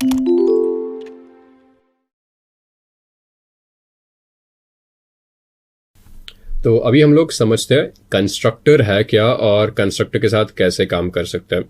तो अभी हम लोग समझते हैं कंस्ट्रक्टर है क्या और कंस्ट्रक्टर के साथ कैसे काम कर सकते हैं।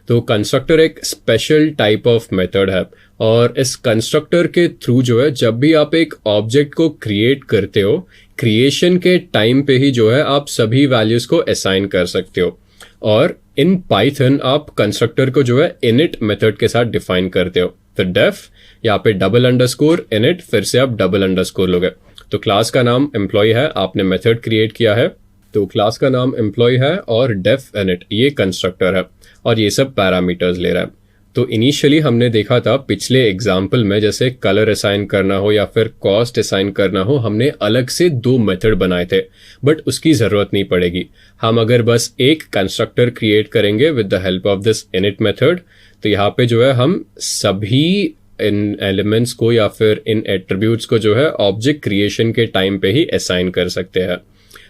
तो कंस्ट्रक्टर एक स्पेशल टाइप ऑफ मेथड है और इस कंस्ट्रक्टर के थ्रू जो है जब भी आप एक ऑब्जेक्ट को क्रिएट करते हो, क्रिएशन के टाइम पे ही जो है आप सभी वैल्यूज को असाइन कर सकते हो। और इन पाइथन आप कंस्ट्रक्टर को जो है इनिट मेथड के साथ डिफाइन करते हो। तो डेफ यहाँ पे डबल अंडरस्कोर इनिट, फिर से आप डबल अंडरस्कोर लोगे। तो क्लास का नाम एम्प्लॉय है, आपने मेथड क्रिएट किया है तो क्लास का नाम एम्प्लॉय है और डेफ इनिट ये कंस्ट्रक्टर है और ये सब पैरामीटर्स ले रहा है। तो इनिशियली हमने देखा था पिछले एग्जाम्पल में जैसे कलर असाइन करना हो या फिर कॉस्ट असाइन करना हो, हमने अलग से 2 मेथड बनाए थे, बट उसकी जरूरत नहीं पड़ेगी। हम अगर बस एक कंस्ट्रक्टर क्रिएट करेंगे with the help of this init method, तो यहाँ पे जो है हम सभी इन एलिमेंट्स को या फिर इन एट्रीब्यूट्स को जो है ऑब्जेक्ट क्रिएशन के टाइम पे ही असाइन कर सकते हैं।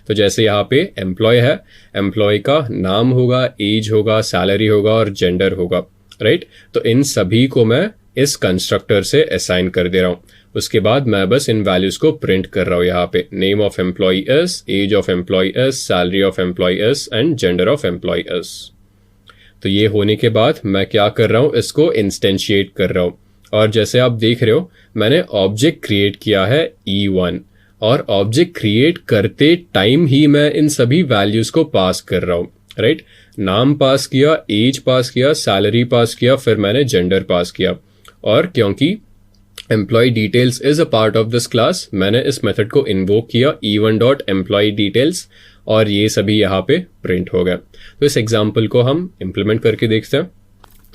तो जैसे यहाँ पे एम्प्लॉय है, एम्प्लॉय का नाम होगा, एज होगा, सैलरी होगा और जेंडर होगा, राइट। तो इन सभी को मैं इस कंस्ट्रक्टर से असाइन कर दे रहा हूँ। उसके बाद मैं बस इन वैल्यूज को प्रिंट कर रहा हूँ यहाँ पे। Name of employee is, age of employee is, salary of employee is and gender of employee is. तो ये होने के बाद मैं क्या कर रहा हूँ, इसको इंस्टेंशिएट कर रहा हूँ। और जैसे आप देख रहे हो मैंने ऑब्जेक्ट क्रिएट किया है E1 और ऑब्जेक्ट क्रिएट करते टाइम ही मैं इन सभी वैल्यूज को पास कर रहा हूँ, राइट। नाम पास किया, एज पास किया, सैलरी पास किया, फिर मैंने जेंडर पास किया। और क्योंकि employee details is a part of this class, मैंने इस मेथड को इन्वोक किया E1.EmployeeDetails और ये सभी यहाँ पे प्रिंट हो गया। तो इस एग्जाम्पल को हम इम्प्लीमेंट करके देखते हैं।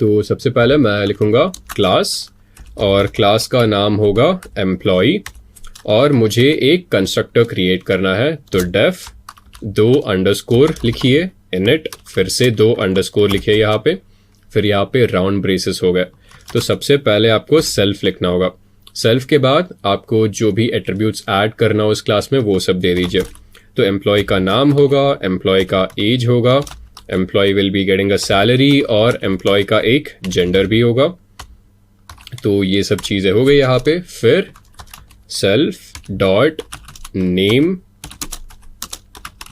तो सबसे पहले मैं लिखूंगा क्लास और क्लास का नाम होगा एम्प्लॉय और मुझे एक कंस्ट्रक्टर क्रिएट करना है। तो डेफ 2 अंडरस्कोर लिखिए, इनिट फिर से 2 अंडरस्कोर लिखिए यहाँ पे, फिर यहाँ पे राउंड ब्रेसेस हो गए। तो सबसे पहले आपको सेल्फ लिखना होगा। सेल्फ के बाद आपको जो भी एट्रीब्यूट्स ऐड करना हो इस क्लास में वो सब दे दीजिए। तो एम्प्लॉय का नाम होगा, एम्प्लॉय का एज होगा, employee will be getting a salary और एम्प्लॉय का एक जेंडर भी होगा। तो ये सब चीजें हो गई यहाँ पे। फिर self dot name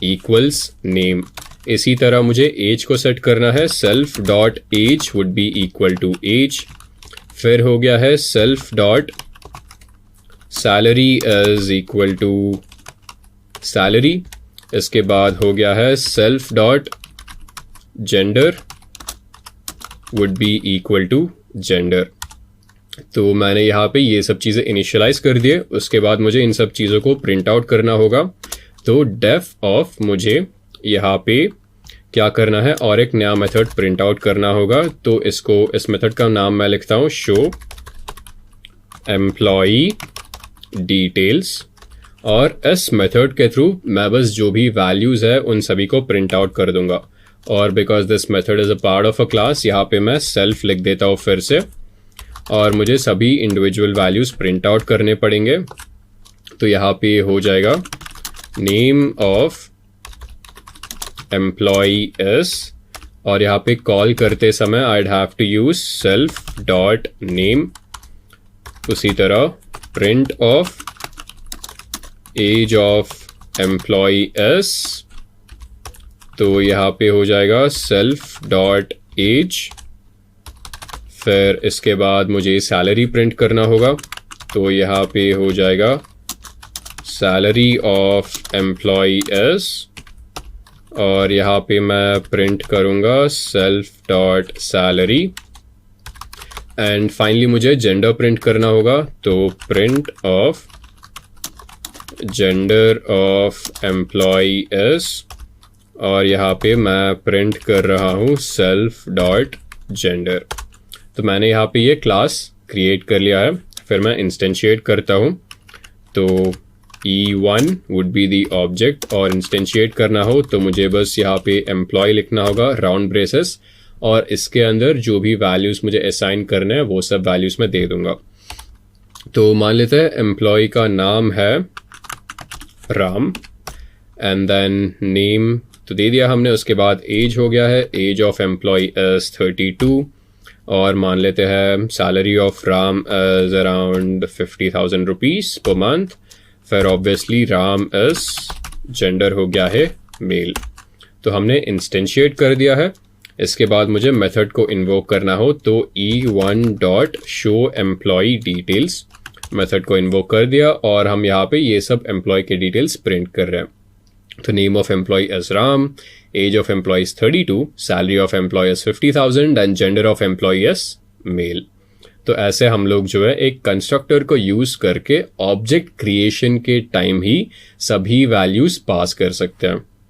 equals name. इसी तरह मुझे एज को सेट करना है, self dot age would be equal to age. फिर हो गया है self dot salary is equal to salary. इसके बाद हो गया है self dot gender would be equal to gender. तो मैंने यहाँ पे ये सब चीज़ें इनिशियलाइज कर दिए। उसके बाद मुझे इन सब चीज़ों को प्रिंट आउट करना होगा। तो डेफ ऑफ मुझे यहाँ पे क्या करना है और एक नया मेथड प्रिंट आउट करना होगा। तो इस मेथड का नाम मैं लिखता हूँ शो एम्प्लॉई डिटेल्स और इस मेथड के थ्रू मैं बस जो भी वैल्यूज है उन सभी को प्रिंट आउट कर दूंगा। और because this method is a part of a class, यहाँ पे मैं सेल्फ लिख देता हूँ फिर से और मुझे सभी इंडिविजुअल वैल्यूज प्रिंट आउट करने पड़ेंगे। तो यहाँ पे हो जाएगा नेम ऑफ एम्प्लॉय इज और यहाँ पे कॉल करते समय I'd have to use self dot name। उसी तरह print of age of employee is, तो यहाँ पे हो जाएगा सेल्फ डॉट एज। फिर इसके बाद मुझे सैलरी प्रिंट करना होगा। तो यहाँ पे हो जाएगा सैलरी ऑफ एम्प्लॉय इज और यहाँ पे मैं प्रिंट करूँगा self dot salary. And finally मुझे जेंडर प्रिंट करना होगा। तो print of gender of employee is और यहाँ पे मैं प्रिंट कर रहा हूँ सेल्फ डॉट जेंडर। तो मैंने यहाँ पे ये क्लास क्रिएट कर लिया है। फिर मैं इंस्टेंशिएट करता हूँ। तो E1 would be the object और इंस्टेंशिएट करना हो तो मुझे बस यहाँ पे एम्प्लॉय लिखना होगा, राउंड ब्रेसेस, और इसके अंदर जो भी वैल्यूज मुझे असाइन करने हैं वो सब वैल्यूज मैं दे दूंगा। तो मान लेते हैं एम्प्लॉय का नाम है राम एंड देन नेम तो दे दिया हमने। उसके बाद एज हो गया है, एज ऑफ एम्प्लॉय इज 32 और मान लेते हैं salary of Ram is around 50,000 rupees per month. फिर ऑब्वियसली राम इज जेंडर हो गया है मेल। तो हमने इंस्टेंशिएट कर दिया है। इसके बाद मुझे मेथड को इन्वोक करना हो तो e1 dot show employee details method को इन्वोक कर दिया और हम यहाँ पे ये सब एम्प्लॉय के डिटेल्स प्रिंट कर रहे हैं। तो name of employee is Ram, age of employee is 32, salary of employee is 50,000 and gender of employee is male. तो ऐसे हम लोग जो है एक कंस्ट्रक्टर को यूज करके ऑब्जेक्ट क्रिएशन के टाइम ही सभी वैल्यूज पास कर सकते हैं।